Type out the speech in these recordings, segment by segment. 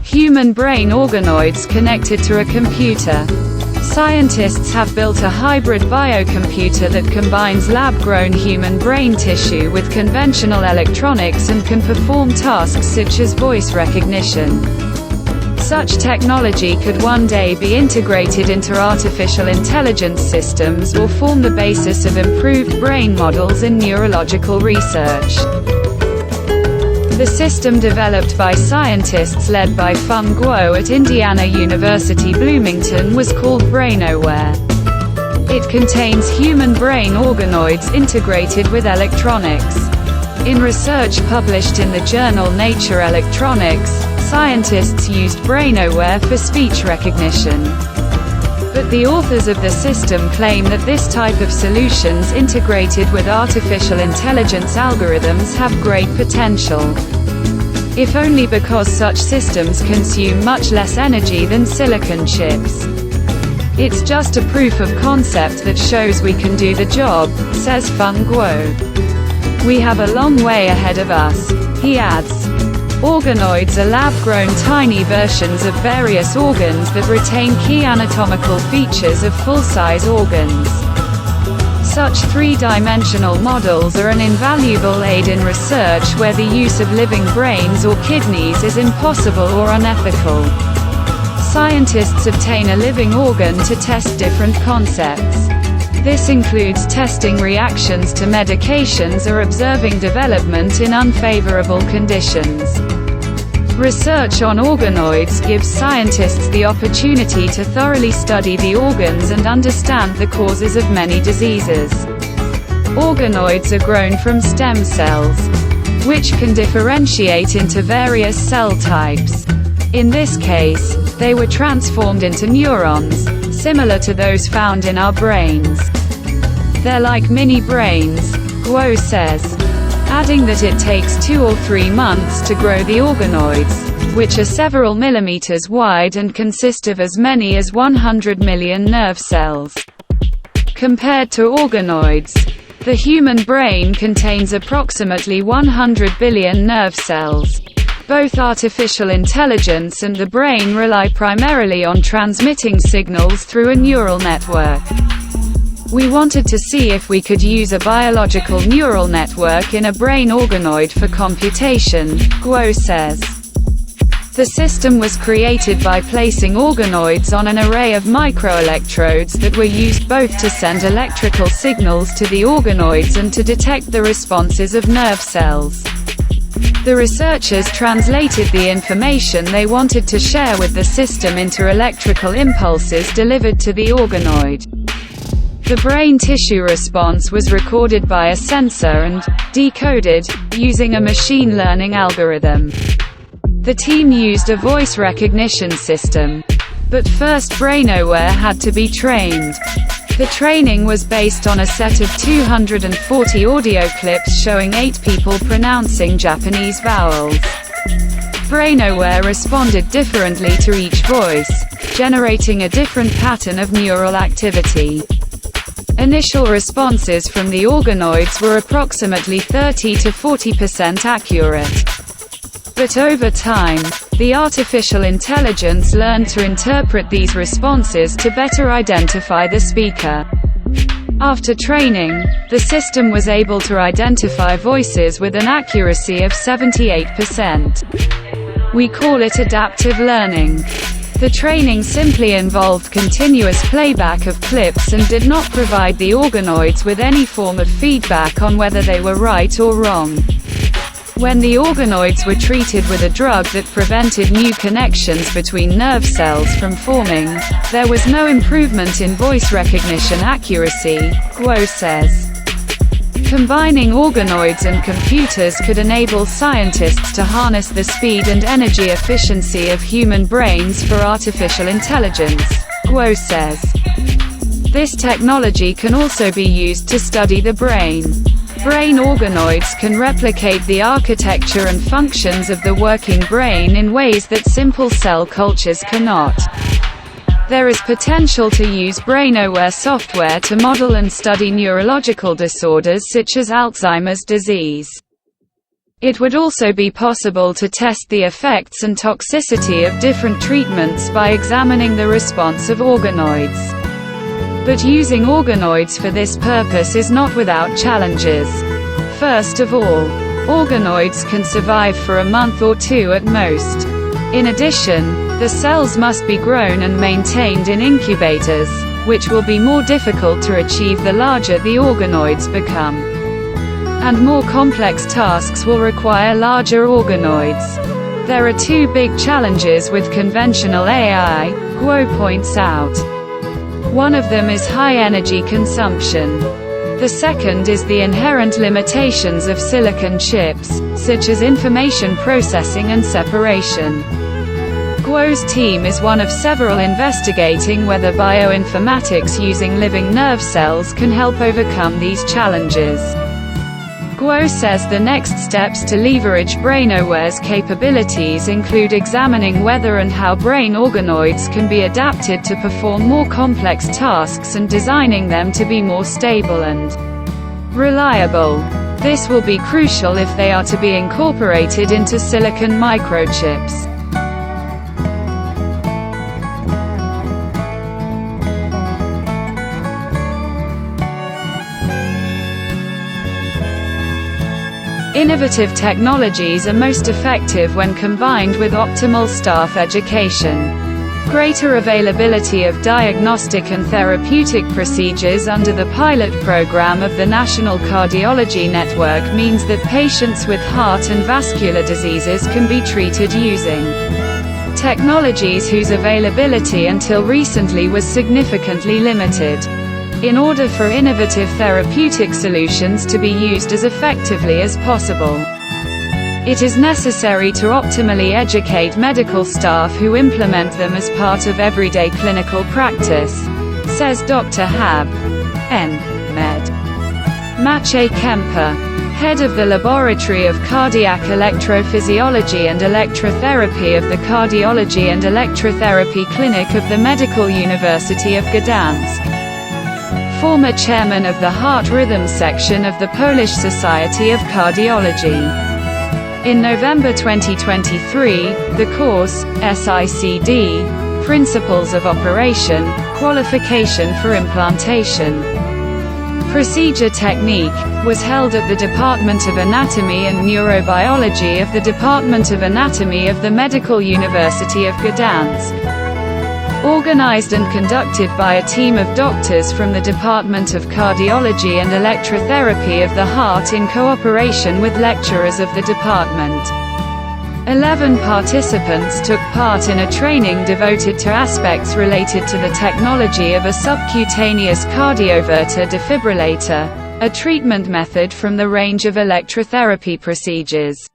Human brain organoids connected to a computer. Scientists have built a hybrid biocomputer that combines lab-grown human brain tissue with conventional electronics and can perform tasks such as voice recognition. Such technology could one day be integrated into artificial intelligence systems or form the basis of improved brain models in neurological research. The system, developed by scientists led by Feng Guo at Indiana University Bloomington, was called BrainAware. It contains human brain organoids integrated with electronics. In research published in the journal Nature Electronics, scientists used BrainAware for speech recognition. But the authors of the system claim that this type of solutions integrated with artificial intelligence algorithms have great potential. If only because such systems consume much less energy than silicon chips. It's just a proof of concept that shows we can do the job, says Feng Guo. We have a long way ahead of us, he adds. Organoids are lab-grown tiny versions of various organs that retain key anatomical features of full-size organs. Such three-dimensional models are an invaluable aid in research where the use of living brains or kidneys is impossible or unethical. Scientists obtain a living organ to test different concepts. This includes testing reactions to medications or observing development in unfavorable conditions. Research on organoids gives scientists the opportunity to thoroughly study the organs and understand the causes of many diseases. Organoids are grown from stem cells, which can differentiate into various cell types. In this case, they were transformed into neurons, similar to those found in our brains. They're like mini brains, Guo says, adding that it takes 2 or 3 months to grow the organoids, which are several millimeters wide and consist of as many as 100 million nerve cells. Compared to organoids, the human brain contains approximately 100 billion nerve cells. Both artificial intelligence and the brain rely primarily on transmitting signals through a neural network. We wanted to see if we could use a biological neural network in a brain organoid for computation, Guo says. The system was created by placing organoids on an array of microelectrodes that were used both to send electrical signals to the organoids and to detect the responses of nerve cells. The researchers translated the information they wanted to share with the system into electrical impulses delivered to the organoid. The brain tissue response was recorded by a sensor and decoded using a machine learning algorithm. The team used a voice recognition system. But first BrainAware had to be trained. The training was based on a set of 240 audio clips showing 8 people pronouncing Japanese vowels. BrainAware responded differently to each voice, generating a different pattern of neural activity. Initial responses from the organoids were approximately 30 to 40% accurate. But over time, the artificial intelligence learned to interpret these responses to better identify the speaker. After training, the system was able to identify voices with an accuracy of 78%. We call it adaptive learning. The training simply involved continuous playback of clips and did not provide the organoids with any form of feedback on whether they were right or wrong. When the organoids were treated with a drug that prevented new connections between nerve cells from forming, there was no improvement in voice recognition accuracy, Guo says. Combining organoids and computers could enable scientists to harness the speed and energy efficiency of human brains for artificial intelligence, Guo says. This technology can also be used to study the brain. Brain organoids can replicate the architecture and functions of the working brain in ways that simple cell cultures cannot. There is potential to use brain-aware software to model and study neurological disorders such as Alzheimer's disease. It would also be possible to test the effects and toxicity of different treatments by examining the response of organoids. But using organoids for this purpose is not without challenges. First of all, organoids can survive for a month or two at most. In addition, the cells must be grown and maintained in incubators, which will be more difficult to achieve the larger the organoids become. And more complex tasks will require larger organoids. There are two big challenges with conventional AI, Guo points out. One of them is high energy consumption. The second is the inherent limitations of silicon chips, such as information processing and separation. Guo's team is one of several investigating whether bioinformatics using living nerve cells can help overcome these challenges. Guo says the next steps to leverage BrainOware's capabilities include examining whether and how brain organoids can be adapted to perform more complex tasks and designing them to be more stable and reliable. This will be crucial if they are to be incorporated into silicon microchips. Innovative technologies are most effective when combined with optimal staff education. Greater availability of diagnostic and therapeutic procedures under the pilot program of the National Cardiology Network means that patients with heart and vascular diseases can be treated using technologies whose availability until recently was significantly limited. In order for innovative therapeutic solutions to be used as effectively as possible, it is necessary to optimally educate medical staff who implement them as part of everyday clinical practice, says Dr. Hab. N. Med. Maciej Kemper, head of the Laboratory of Cardiac Electrophysiology and Electrotherapy of the Cardiology and Electrotherapy Clinic of the Medical University of Gdansk. Former chairman of the Heart Rhythm section of the Polish Society of Cardiology. In November 2023, the course, SICD, Principles of Operation, Qualification for Implantation, Procedure Technique, was held at the Department of Anatomy and Neurobiology of the Department of Anatomy of the Medical University of Gdansk. Organized and conducted by a team of doctors from the Department of Cardiology and Electrotherapy of the Heart in cooperation with lecturers of the department. 11 participants took part in a training devoted to aspects related to the technology of a subcutaneous cardioverter defibrillator, a treatment method from the range of electrotherapy procedures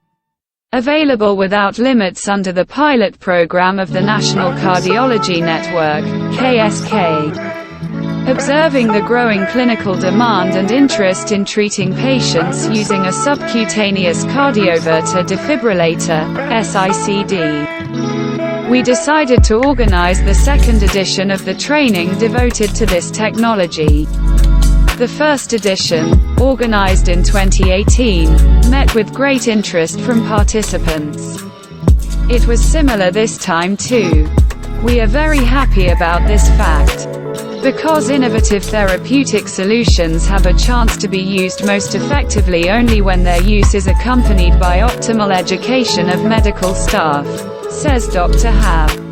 available without limits under the pilot program of the National Cardiology Network, KSK. Observing the growing clinical demand and interest in treating patients using a subcutaneous cardioverter defibrillator, SICD, we decided to organize the second edition of the training devoted to this technology. The first edition, organized in 2018, met with great interest from participants. It was similar this time too. We are very happy about this fact, because innovative therapeutic solutions have a chance to be used most effectively only when their use is accompanied by optimal education of medical staff, says Dr. Hab.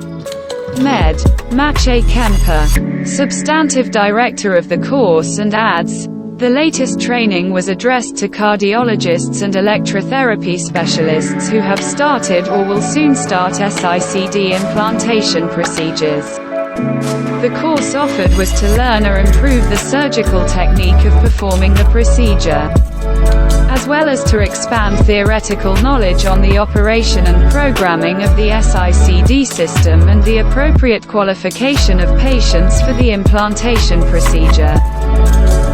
Med. Maciej Kemper, substantive director of the course, and adds, the latest training was addressed to cardiologists and electrotherapy specialists who have started or will soon start SICD implantation procedures. The course offered was to learn or improve the surgical technique of performing the procedure, as well as to expand theoretical knowledge on the operation and programming of the SICD system and the appropriate qualification of patients for the implantation procedure.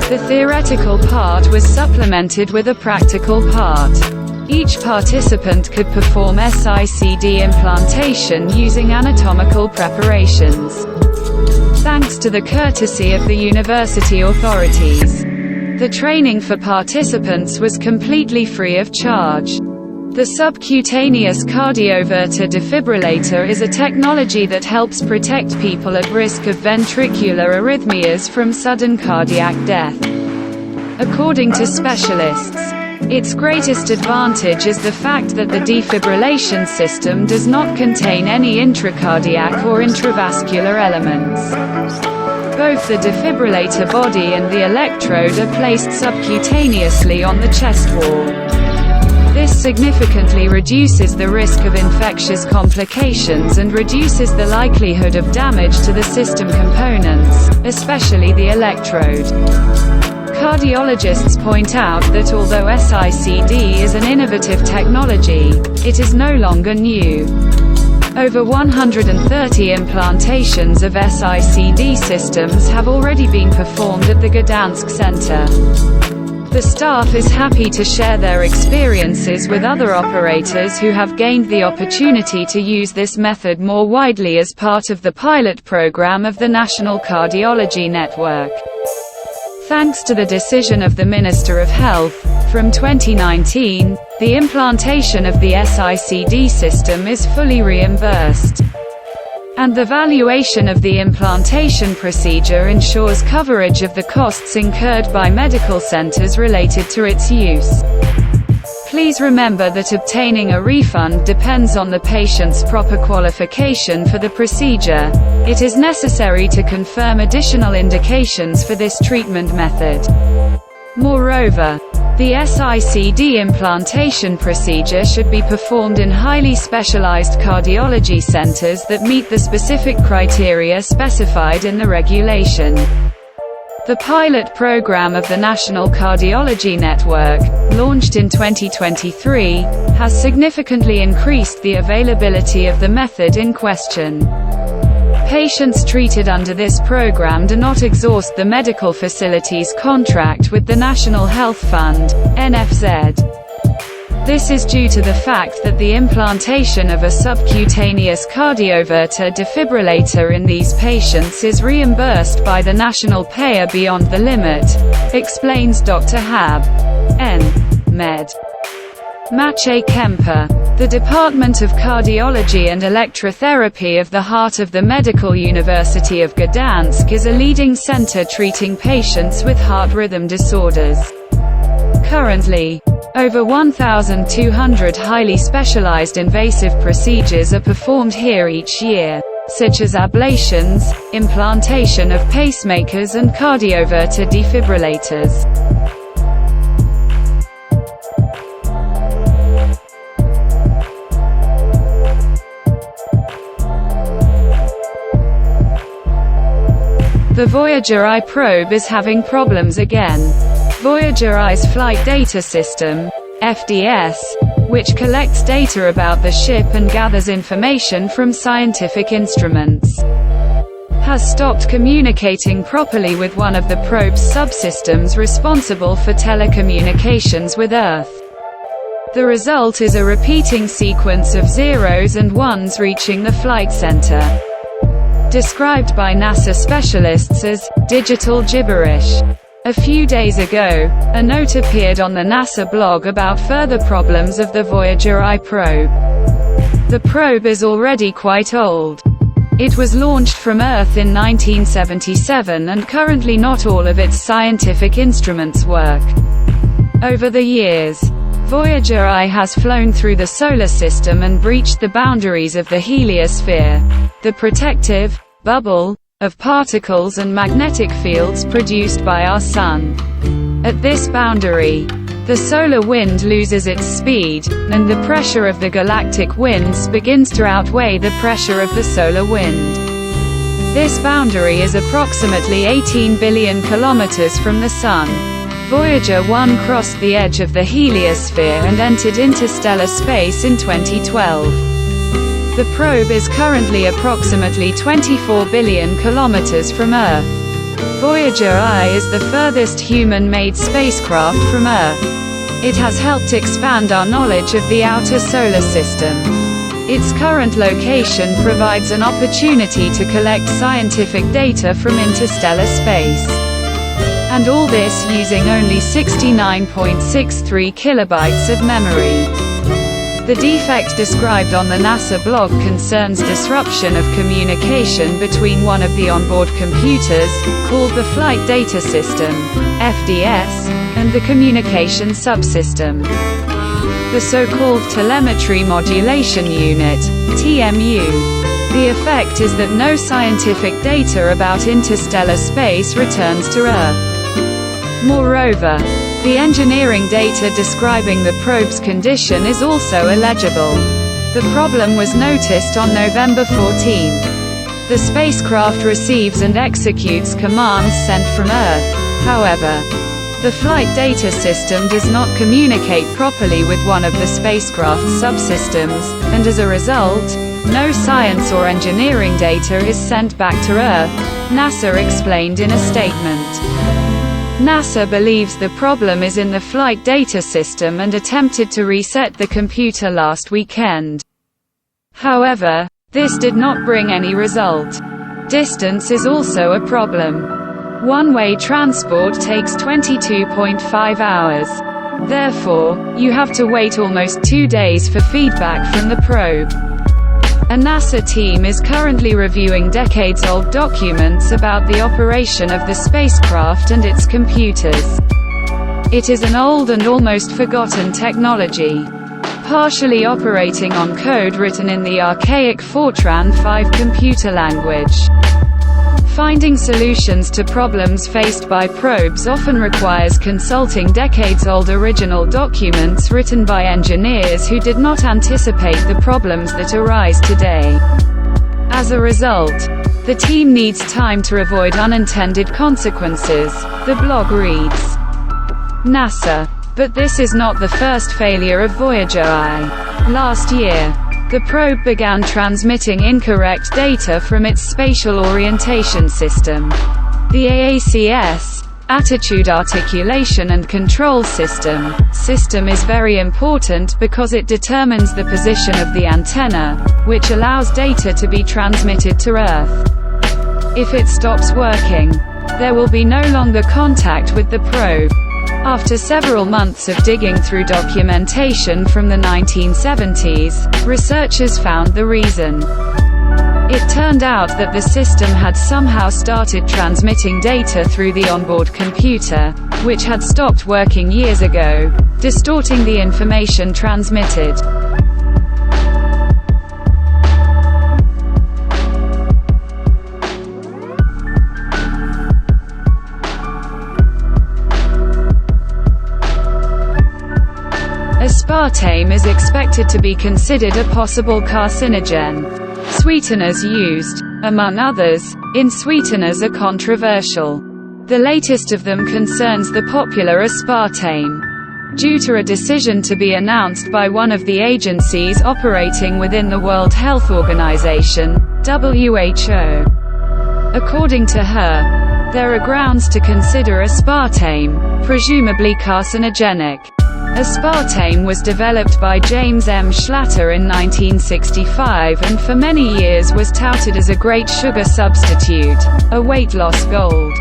The theoretical part was supplemented with a practical part. Each participant could perform SICD implantation using anatomical preparations. Thanks to the courtesy of the university authorities, the training for participants was completely free of charge. The subcutaneous cardioverter defibrillator is a technology that helps protect people at risk of ventricular arrhythmias from sudden cardiac death. According to specialists, its greatest advantage is the fact that the defibrillation system does not contain any intracardiac or intravascular elements. Both the defibrillator body and the electrode are placed subcutaneously on the chest wall. This significantly reduces the risk of infectious complications and reduces the likelihood of damage to the system components, especially the electrode. Cardiologists point out that although SICD is an innovative technology, it is no longer new. Over 130 implantations of SICD systems have already been performed at the Gdansk Center. The staff is happy to share their experiences with other operators who have gained the opportunity to use this method more widely as part of the pilot program of the National Cardiology Network. Thanks to the decision of the Minister of Health, from 2019, the implantation of the SICD system is fully reimbursed. And the valuation of the implantation procedure ensures coverage of the costs incurred by medical centers related to its use. Please remember that obtaining a refund depends on the patient's proper qualification for the procedure. It is necessary to confirm additional indications for this treatment method. Moreover, the SICD implantation procedure should be performed in highly specialized cardiology centers that meet the specific criteria specified in the regulation. The pilot program of the National Cardiology Network, launched in 2023, has significantly increased the availability of the method in question. Patients treated under this program do not exhaust the medical facilities contract with the National Health Fund, NFZ. This is due to the fact that the implantation of a subcutaneous cardioverter defibrillator in these patients is reimbursed by the national payer beyond the limit, explains Dr. Hab. N. Med. Maciej Kemper. The Department of Cardiology and Electrotherapy of the Heart of the Medical University of Gdansk is a leading center treating patients with heart rhythm disorders. Currently, over 1,200 highly specialized invasive procedures are performed here each year, such as ablations, implantation of pacemakers and cardioverter defibrillators. The Voyager I probe is having problems again. Voyager I's Flight Data System, FDS, which collects data about the ship and gathers information from scientific instruments, has stopped communicating properly with one of the probe's subsystems responsible for telecommunications with Earth. The result is a repeating sequence of zeros and ones reaching the flight center, described by NASA specialists as digital gibberish. A few days ago, a note appeared on the NASA blog about further problems of the Voyager I probe. The probe is already quite old. It was launched from Earth in 1977 and currently not all of its scientific instruments work. Over the years, Voyager I has flown through the solar system and breached the boundaries of the heliosphere, the protective bubble of particles and magnetic fields produced by our Sun. At this boundary, the solar wind loses its speed, and the pressure of the galactic winds begins to outweigh the pressure of the solar wind. This boundary is approximately 18 billion kilometers from the Sun. Voyager I crossed the edge of the heliosphere and entered interstellar space in 2012. The probe is currently approximately 24 billion kilometers from Earth. Voyager I is the furthest human-made spacecraft from Earth. It has helped expand our knowledge of the outer solar system. Its current location provides an opportunity to collect scientific data from interstellar space. And all this using only 69.63 kilobytes of memory. The defect described on the NASA blog concerns disruption of communication between one of the onboard computers, called the Flight Data System, FDS, and the communication subsystem, the so-called Telemetry Modulation Unit, TMU. The effect is that no scientific data about interstellar space returns to Earth. Moreover, the engineering data describing the probe's condition is also illegible. The problem was noticed on November 14. The spacecraft receives and executes commands sent from Earth. However, the flight data system does not communicate properly with one of the spacecraft's subsystems, and as a result, no science or engineering data is sent back to Earth, NASA explained in a statement. NASA believes the problem is in the flight data system and attempted to reset the computer last weekend. However, this did not bring any result. Distance is also a problem. One-way transport takes 22.5 hours. Therefore, you have to wait almost 2 days for feedback from the probe. A NASA team is currently reviewing decades-old documents about the operation of the spacecraft and its computers. It is an old and almost forgotten technology, partially operating on code written in the archaic Fortran 5 computer language. Finding solutions to problems faced by probes often requires consulting decades-old original documents written by engineers who did not anticipate the problems that arise today. As a result, the team needs time to avoid unintended consequences, the blog reads. NASA. But this is not the first failure of Voyager I. Last year, the probe began transmitting incorrect data from its spatial orientation system. The AACS, Attitude Articulation and Control System is very important because it determines the position of the antenna, which allows data to be transmitted to Earth. If it stops working, there will be no longer contact with the probe. After several months of digging through documentation from the 1970s, researchers found the reason. It turned out that the system had somehow started transmitting data through the onboard computer, which had stopped working years ago, distorting the information transmitted. Aspartame is expected to be considered a possible carcinogen. Sweeteners used, among others, in sweeteners are controversial. The latest of them concerns the popular aspartame. Due to a decision to be announced by one of the agencies operating within the World Health Organization, WHO. According to her, there are grounds to consider aspartame, presumably carcinogenic. Aspartame was developed by James M. Schlatter in 1965 and for many years was touted as a great sugar substitute, a weight loss gold.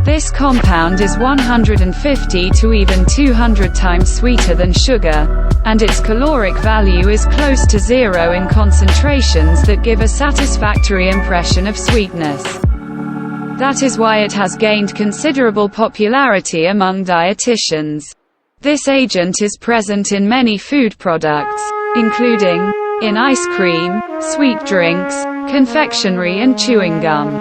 This compound is 150 to even 200 times sweeter than sugar, and its caloric value is close to zero in concentrations that give a satisfactory impression of sweetness. That is why it has gained considerable popularity among dietitians. This agent is present in many food products, including in ice cream, sweet drinks, confectionery and chewing gum.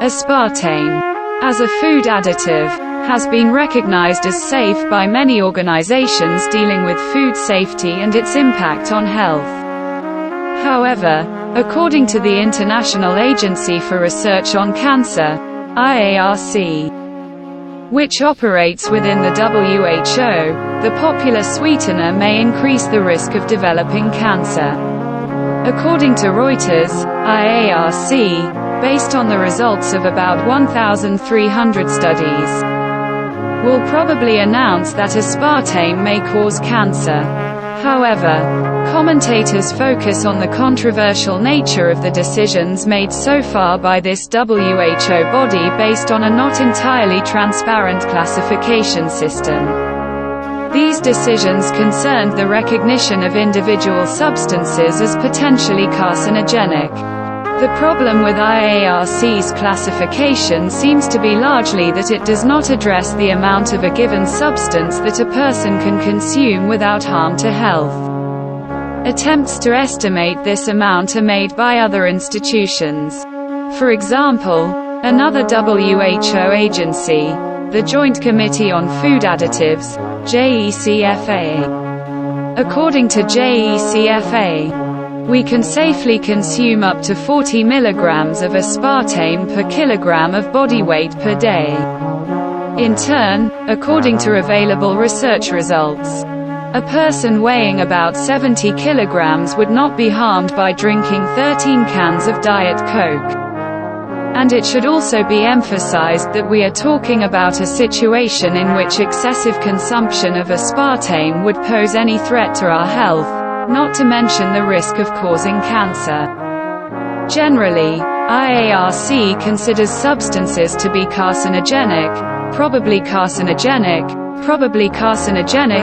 Aspartame, as a food additive, has been recognized as safe by many organizations dealing with food safety and its impact on health. However, according to the International Agency for Research on Cancer, IARC, which operates within the WHO, the popular sweetener may increase the risk of developing cancer. According to Reuters, IARC, based on the results of about 1,300 studies, will probably announce that aspartame may cause cancer. However, commentators focus on the controversial nature of the decisions made so far by this WHO body based on a not entirely transparent classification system. These decisions concerned the recognition of individual substances as potentially carcinogenic. The problem with IARC's classification seems to be largely that it does not address the amount of a given substance that a person can consume without harm to health. Attempts to estimate this amount are made by other institutions. For example, another WHO agency, the Joint Committee on Food Additives, JECFA. According to JECFA, we can safely consume up to 40 milligrams of aspartame per kilogram of body weight per day. In turn, according to available research results, a person weighing about 70 kilograms would not be harmed by drinking 13 cans of Diet Coke. And it should also be emphasized that we are talking about a situation in which excessive consumption of aspartame would pose any threat to our health, not to mention the risk of causing cancer. Generally, IARC considers substances to be carcinogenic, probably carcinogenic,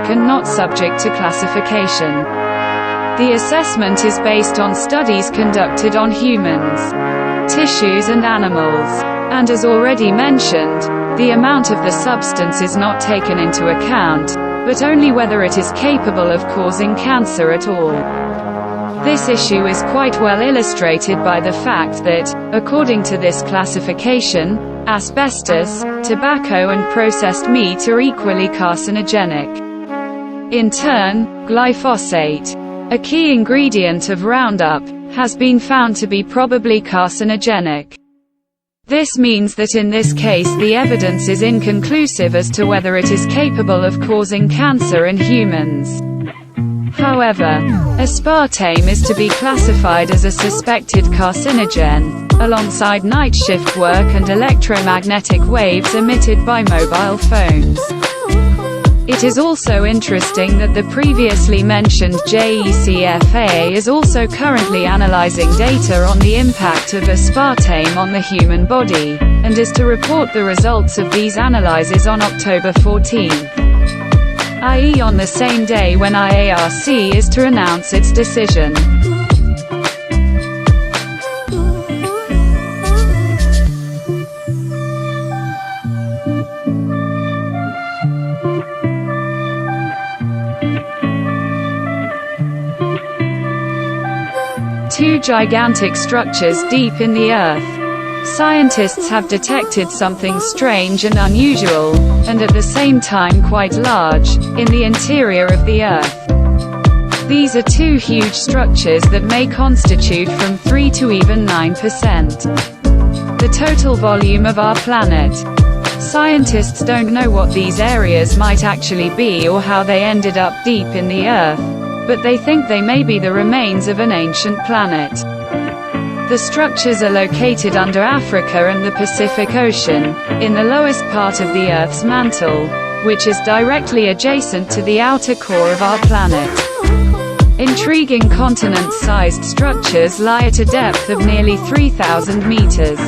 and not subject to classification. The assessment is based on studies conducted on humans, tissues and animals. And as already mentioned, the amount of the substance is not taken into account, but only whether it is capable of causing cancer at all. This issue is quite well illustrated by the fact that, according to this classification, asbestos, tobacco and processed meat are equally carcinogenic. In turn, glyphosate, a key ingredient of Roundup, has been found to be probably carcinogenic. This means that in this case the evidence is inconclusive as to whether it is capable of causing cancer in humans. However, aspartame is to be classified as a suspected carcinogen, alongside night shift work and electromagnetic waves emitted by mobile phones. It is also interesting that the previously mentioned JECFA is also currently analyzing data on the impact of aspartame on the human body, and is to report the results of these analyses on October 14, i.e. on the same day when IARC is to announce its decision. Two gigantic structures deep in the Earth. Scientists have detected something strange and unusual, and at the same time quite large, in the interior of the Earth. These are two huge structures that may constitute from 3 to even 9% the total volume of our planet. Scientists don't know what these areas might actually be or how they ended up deep in the Earth, but they think they may be the remains of an ancient planet. The structures are located under Africa and the Pacific Ocean, in the lowest part of the Earth's mantle, which is directly adjacent to the outer core of our planet. Intriguing continent-sized structures lie at a depth of nearly 3,000 meters.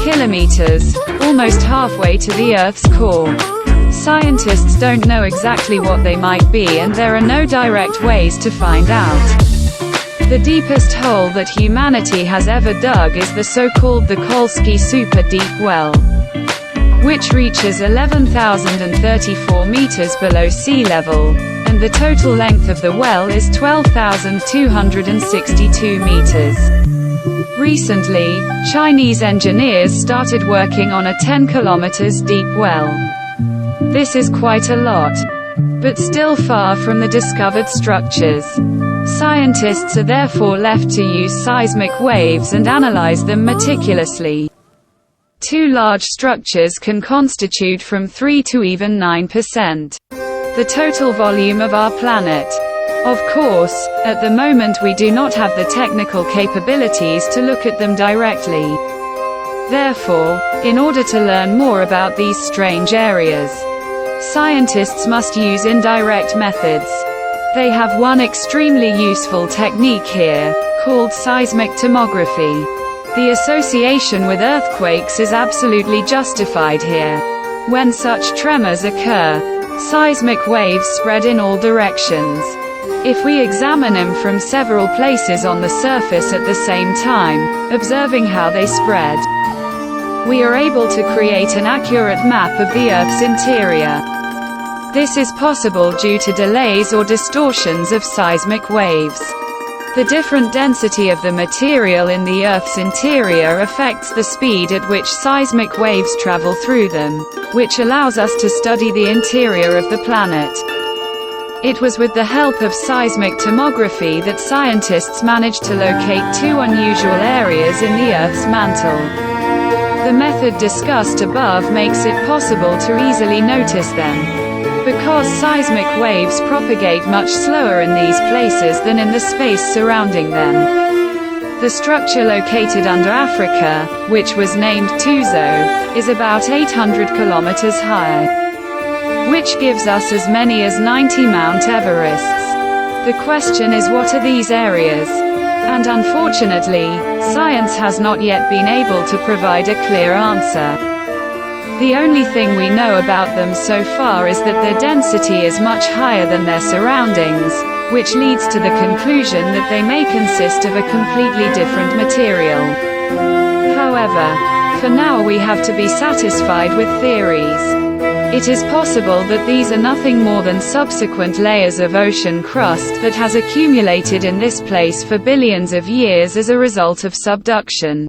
Kilometers, almost halfway to the Earth's core. Scientists don't know exactly what they might be, and there are no direct ways to find out. The deepest hole that humanity has ever dug is the so-called the Kolsky Super Deep Well, which reaches 11,034 meters below sea level, and the total length of the well is 12,262 meters. Recently, Chinese engineers started working on a 10 kilometers deep well. This is quite a lot, but still far from the discovered structures. Scientists are therefore left to use seismic waves and analyze them meticulously. Two large structures can constitute from 3 to even 9% the total volume of our planet. Of course, at the moment we do not have the technical capabilities to look at them directly. Therefore, in order to learn more about these strange areas, scientists must use indirect methods. They have one extremely useful technique here, called seismic tomography. The association with earthquakes is absolutely justified here. When such tremors occur, seismic waves spread in all directions. If we examine them from several places on the surface at the same time, observing how they spread, we are able to create an accurate map of the Earth's interior. This is possible due to delays or distortions of seismic waves. The different density of the material in the Earth's interior affects the speed at which seismic waves travel through them, which allows us to study the interior of the planet. It was with the help of seismic tomography that scientists managed to locate two unusual areas in the Earth's mantle. The method discussed above makes it possible to easily notice them. Because seismic waves propagate much slower in these places than in the space surrounding them. The structure located under Africa, which was named Tuzo, is about 800 kilometers high, which gives us as many as 90 Mount Everests. The question is, what are these areas? And unfortunately, science has not yet been able to provide a clear answer. The only thing we know about them so far is that their density is much higher than their surroundings, which leads to the conclusion that they may consist of a completely different material. However, for now we have to be satisfied with theories. It is possible that these are nothing more than subsequent layers of ocean crust that has accumulated in this place for billions of years as a result of subduction.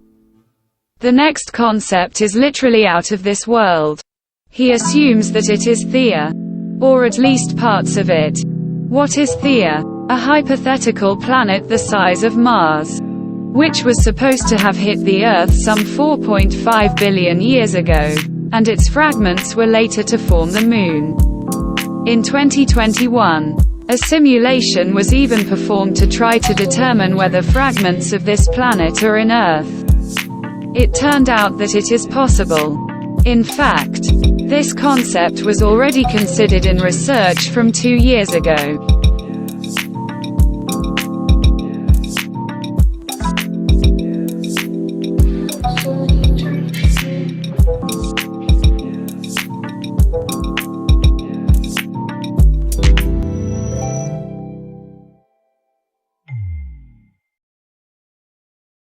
The next concept is literally out of this world. He assumes that it is Theia, or at least parts of it. What is Theia? A hypothetical planet the size of Mars, which was supposed to have hit the Earth some 4.5 billion years ago, and its fragments were later to form the Moon. In 2021, a simulation was even performed to try to determine whether fragments of this planet are in Earth. It turned out that it is possible. In fact, this concept was already considered in research from 2 years ago.